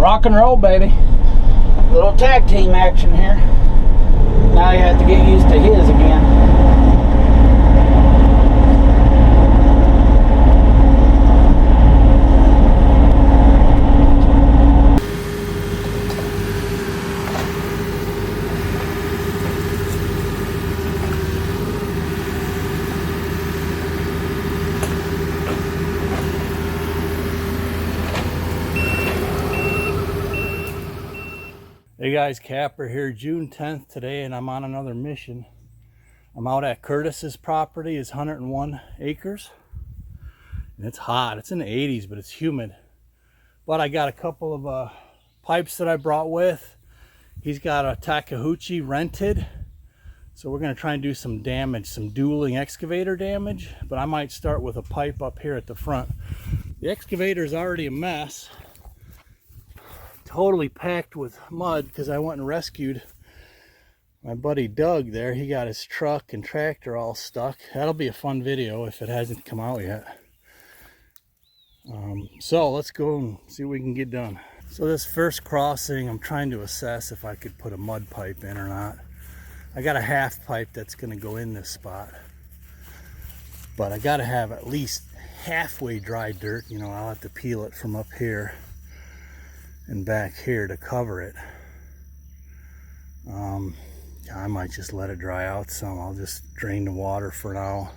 Rock and roll, baby. Little tag team action here. Now you have to get used to his again. Hey guys, Kapper here, June 10th today, and I'm on another mission. I'm out at Curtis's property. It's 101 acres. And it's hot. It's in the 80s, but it's humid. But I got a couple of pipes that I brought with. He's got a Takeuchi rented. So we're going to try and do some damage, some dueling excavator damage. But I might start with a pipe up here at the front. The excavator is already a mess. Totally packed with mud because I went and rescued my buddy Doug there. He got his truck and tractor all stuck. That'll be a fun video if it hasn't come out yet. So let's go and see what we can get done. So this first crossing, I'm trying to assess if I could put a mud pipe in or not. I got a half pipe that's going to go in this spot, but I got to have at least halfway dry dirt. You know, I'll have to peel it from up here and back here to cover it. I might just let it dry out some. I'll just drain the water for now,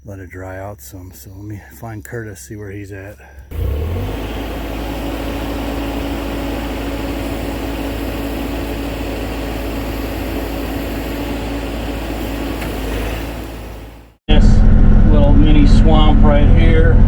let it dry out some. So let me find Curtis, see where he's at. This little mini swamp right here.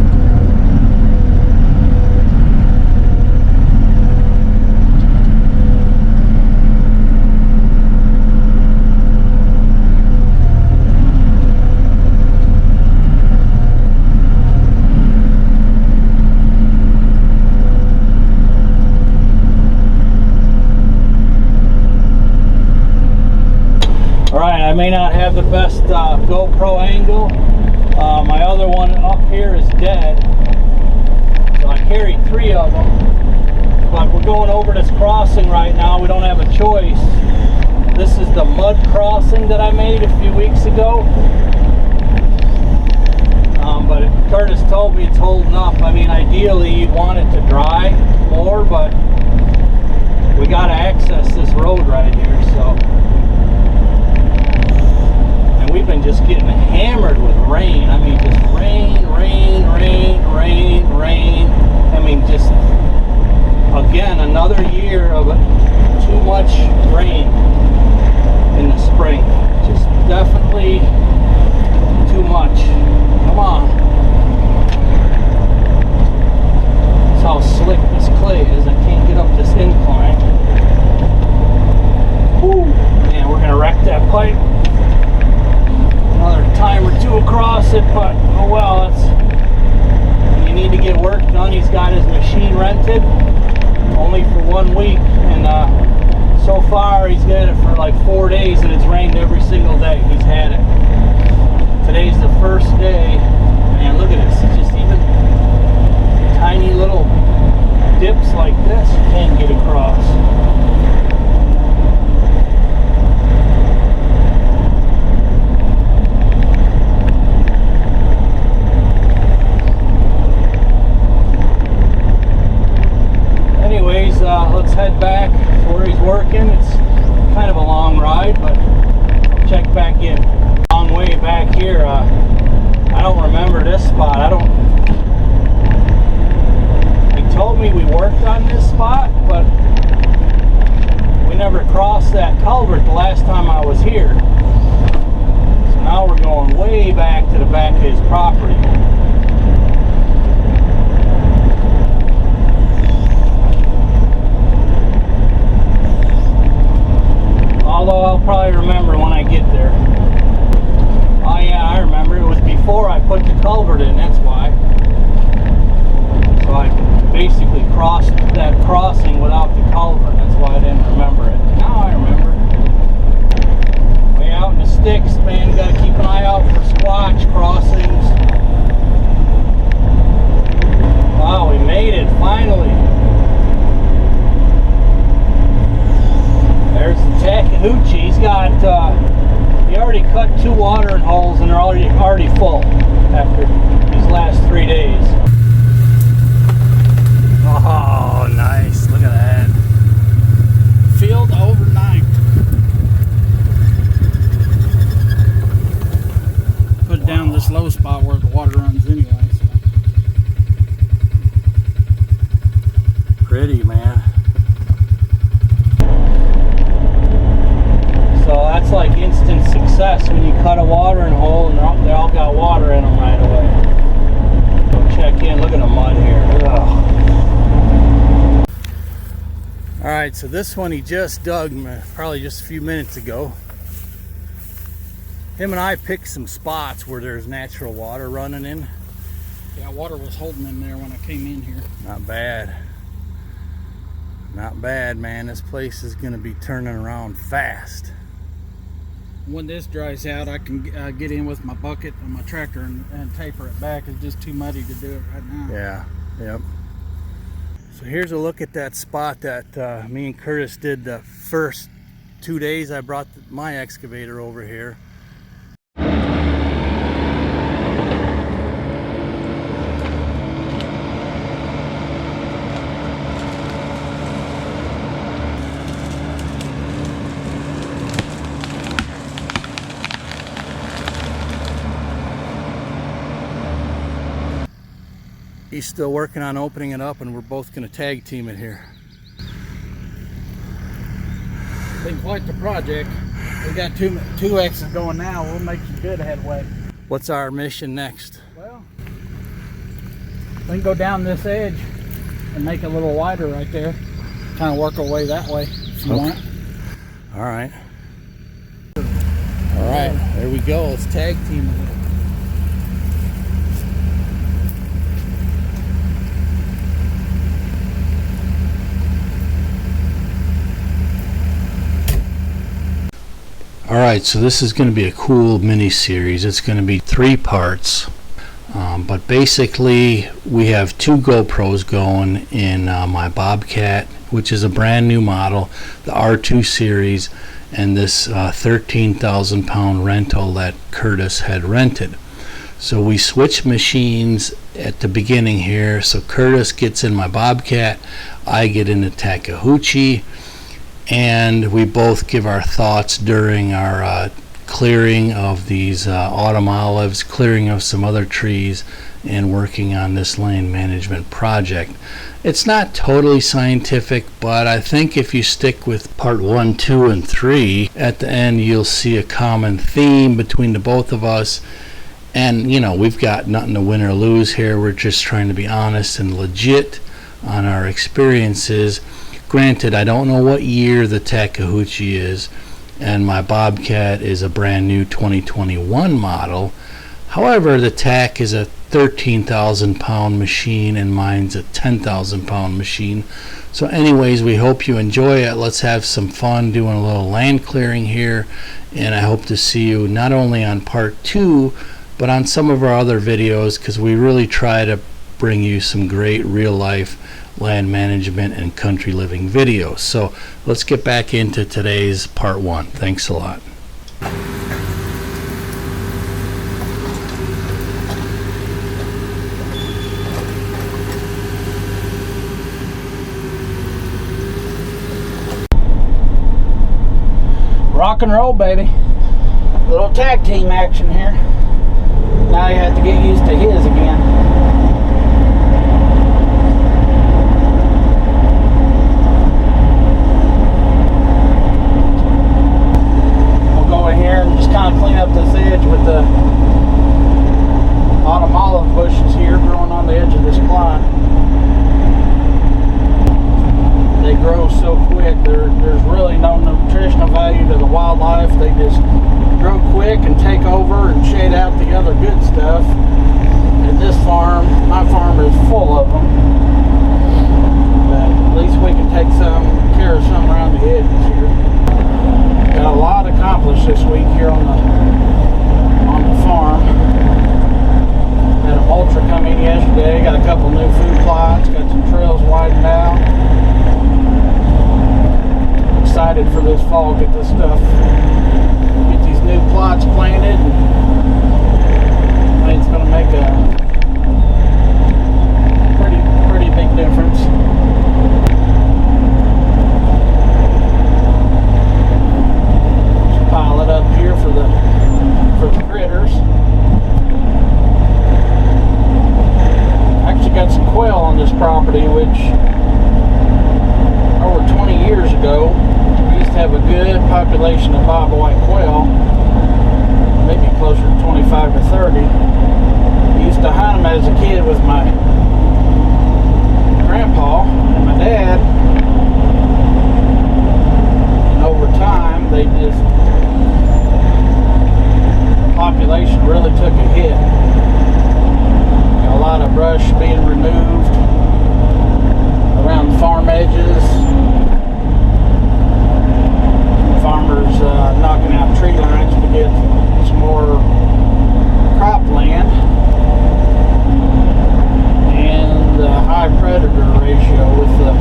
I may not have the best GoPro angle. My other one up here is dead, so I carried 3 of them, but we're going over this crossing right now. We don't have a choice. This is the mud crossing that I made a few weeks ago, but Curtis told me it's holding up. I mean, ideally you'd want it to dry more, but we got to access this road right here, so. We've been just getting hammered with rain. I mean, just rain. I mean, just, again, another year of too much rain in the spring. Just definitely too much. Come on. That's how slick this clay is. I can't get up this incline. Woo! Man, we're going to wreck that pipe. Another time or two across it, but oh well, it's, when you need to get work done. He's got his machine rented only for 1 week, and so far he's got it for like 4 days, and it's rained every single day. He's had it. Today's the first day. Man, look at this. It's just even tiny little dips like this, you can't get across. Let's head back to where he's working. It's kind of a long ride, but I'll check back in. Long way back here. I don't remember this spot. He told me we worked on this spot, but we never crossed that culvert the last time I was here. So now we're going way back to the back of his property. Although I'll probably remember when I get there. Oh yeah, I remember. It was before I put the culvert in, that's why. So I basically crossed that crossing without the culvert. That's why I didn't remember it. Now I remember. Way out in the sticks, man. You gotta keep an eye out for squatch crossings. Wow, we made it, finally. Takeuchi. He's got, he already cut 2 watering holes and they're already full after these last 3 days. Oh, nice. Look at that. Field overnight. Put it down this low spot where the water runs anyway. So. Pretty, man. So that's like instant success when you cut a watering hole and they all got water in them right away. Go check in. Look at the mud here. Ugh. All right, so this one he just dug probably just a few minutes ago. Him and I picked some spots where there's natural water running in. Yeah, water was holding in there when I came in here. Not bad. Not bad, man. This place is going to be turning around fast. When this dries out, I can get in with my bucket and my tractor and taper it back. It's just too muddy to do it right now. Yeah, yep. So here's a look at that spot that me and Curtis did the first 2 days I brought my excavator over here. He's still working on opening it up, and we're both going to tag team it here. Been quite the project. We got two X's going now. We'll make some good headway. What's our mission next? Well, we can go down this edge and make it a little wider right there. Kind of work our way that way if you want. All right. All right, there we go. Let's tag team it. Alright, so this is going to be a cool mini series. It's going to be 3 parts, but basically we have 2 GoPros going in my Bobcat, which is a brand new model, the R-2 series, and this 13,000 pound rental that Curtis had rented. So we switch machines at the beginning here. So Curtis gets in my Bobcat, I get in the Takeuchi, and we both give our thoughts during our clearing of these autumn olives, clearing of some other trees, and working on this land management project. It's not totally scientific, but I think if you stick with part 1, 2, and 3, at the end you'll see a common theme between the both of us. And you know, we've got nothing to win or lose here. We're just trying to be honest and legit on our experiences. Granted, I don't know what year the Takeuchi is, and my Bobcat is a brand new 2021 model. However, the Tak is a 13,000 pound machine and mine's a 10,000 pound machine. So anyways, we hope you enjoy it. Let's have some fun doing a little land clearing here, and I hope to see you not only on part 2 but on some of our other videos, because we really try to bring you some great real life land management and country living videos. So let's get back into today's part 1. Thanks a lot. Rock and roll, baby. Little tag team action here. Now you have to get used to his again. Clean up this edge with the autumn olive bushes here growing on the edge of this plot. They grow so quick. There's really no nutritional value to the wildlife. They just grow quick and take over and shade out the other good stuff. And this farm, my farm, is full of them. But at least we can take care of some around the edges here. Got a lot accomplished this week here on the farm. Had a mulcher come in yesterday. Got a couple new food plots. Got some trails widened out. Excited for this fall. Get this stuff. Get these new plots planted. And it's going to make a pretty big difference. Just pile it up here for the critters. I actually got some quail on this property, which over 20 years ago we used to have a good population of bobwhite quail, maybe closer to 25 to 30. I used to hunt them as a kid with my grandpa and my dad, and over time the population really took a hit. A lot of brush being removed around the farm edges, farmers knocking out tree lines to get some more cropland, and the high predator ratio with the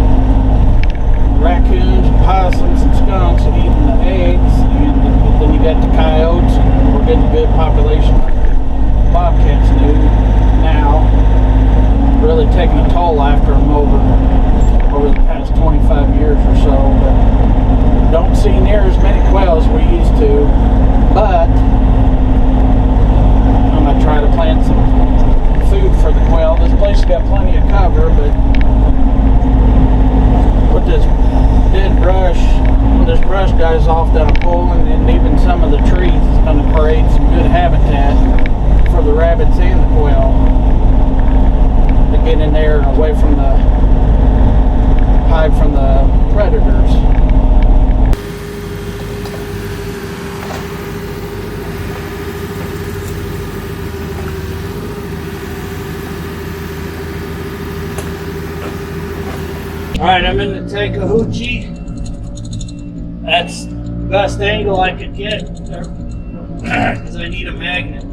raccoons and possums and skunks eating the eggs, and then you got the coyotes, and we're getting a good population of bobcats now, really taking a toll after them over the past 25 years or so. But don't see near as many quail as we used to, but I'm going to try to plant some food for the quail. This place has got plenty of cover, but with this dead brush, when this brush dies off that I'm pulling, and even some of the trees, it's going to create some good habitat for the rabbits and the quail to get in there and away from the hide from the predators. Alright, I'm in the Takeuchi. That's the best angle I could get because I need a magnet.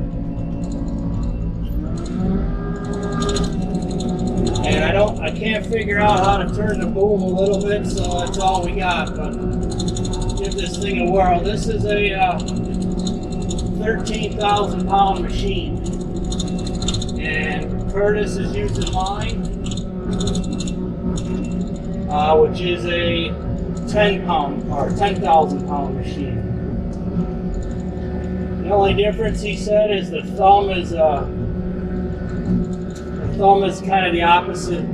And I can't figure out how to turn the boom a little bit, so that's all we got. But give this thing a whirl. This is a 13,000 pound machine, and Curtis is using mine, which is a 10,000 pound machine. The only difference, he said, is the thumb is kind of the opposite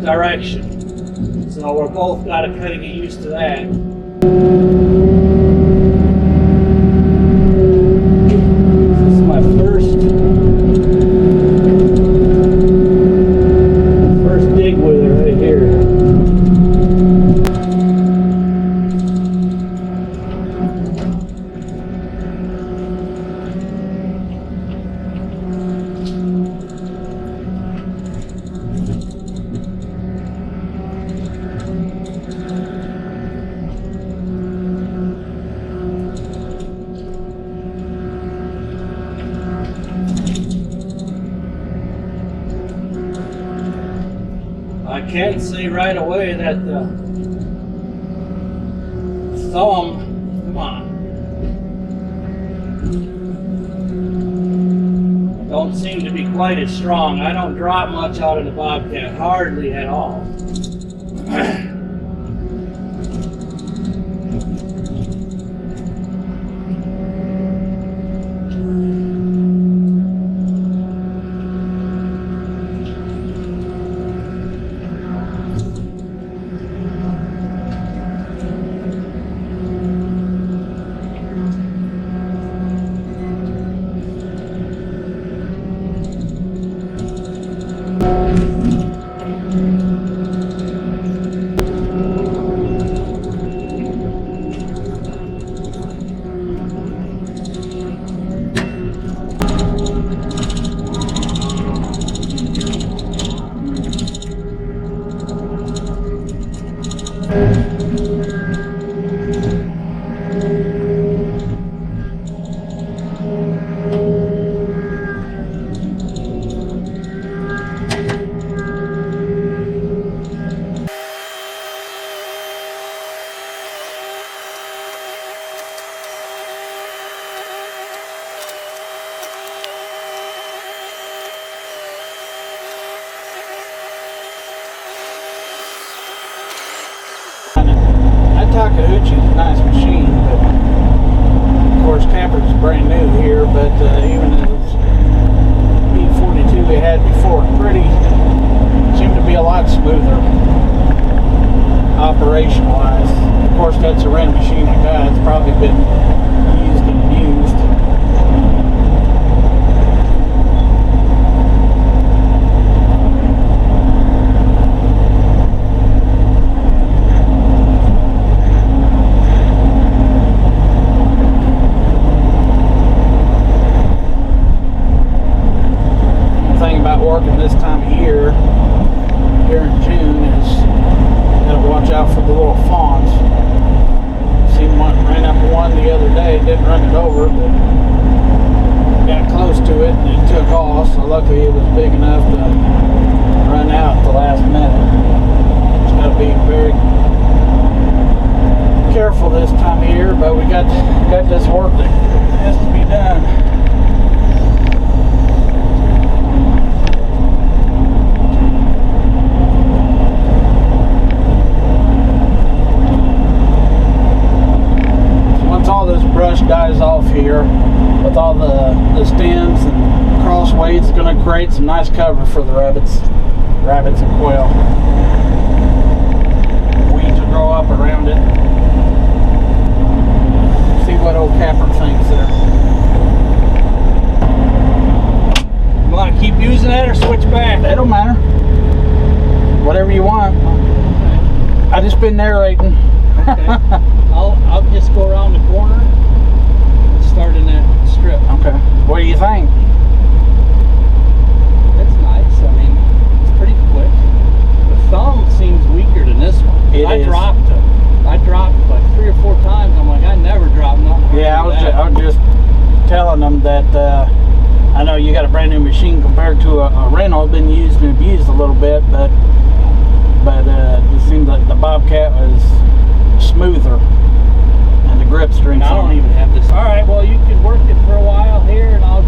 direction. So we're both got to kind of get used to that. This is my first dig with it right here. I can say right away that the thumb, come on, don't seem to be quite as strong. I don't drop much out of the Bobcat, hardly at all. Takeuchi's a nice machine, but of course Kapper's brand new here, but even his E42 we had before, seemed to be a lot smoother operation wise. Of course that's a rent machine I got, it's probably been used and abused. Working this time of year here in June is you gotta watch out for the little fawns. Seen one, ran up one the other day, didn't run it over, but got close to it and it took off, so luckily it was big enough to run out at the last minute. Just gotta be very careful this time of year, but we got this work that has to be done. Brush dies off here with all the stems and cross weights, going to create some nice cover for the rabbits and quail. Weeds will grow up around it. See what old Kapper thinks there. You want to keep using that or switch back? It don't matter. Whatever you want. I just been narrating. Okay. I'll just go around the corner and start in that strip. Okay. What do you think? It's nice. I mean, it's pretty quick. The thumb seems weaker than this one. I dropped like 3 or 4 times. I'm like, I never dropped nothing. Yeah, I was just telling them that I know you got a brand new machine compared to a rental, been used and abused a little bit, but it seemed like the Bobcat was smoother and the grip strength. I don't even have this. All right, well you can work it for a while here and I'll